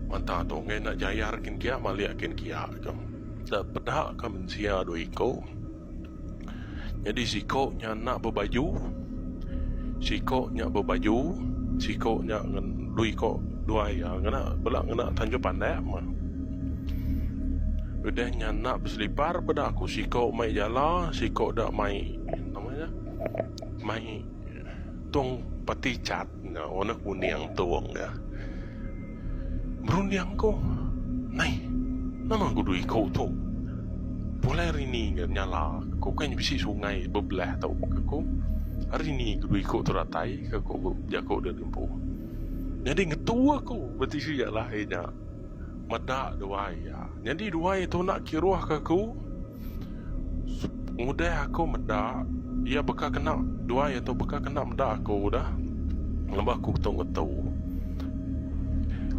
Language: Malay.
Mantah tu ngai nak jayar kin kia maliak kin kia kam. Dak pedak kam sia do iko. Jadi siko nya nak berbaju. Siko nya berbaju, siko nya ngan lui ko dua ya ngana belak ngana tanjung pandai mah. Udah nya nak berselipar pada aku siko mai jala, siko dak mai namanya. Mai tong pati cat na warna kuning tuang ya. Berunding ko. Nai. Nama aku dui kau tu. Boleh hari ni kan nyala. Kau kan bisi sungai berbelah tau ke kau. Hari ni dui kau teratai ke kau jago dari lempu. Jadi ngetua aku berarti siya lahirnya. Madak dua ya. Jadi dua itu nak kiruah ke aku. Mudah aku medak. Ia bekak kena dua itu bekak kena medak aku dah. Lembah aku tahu.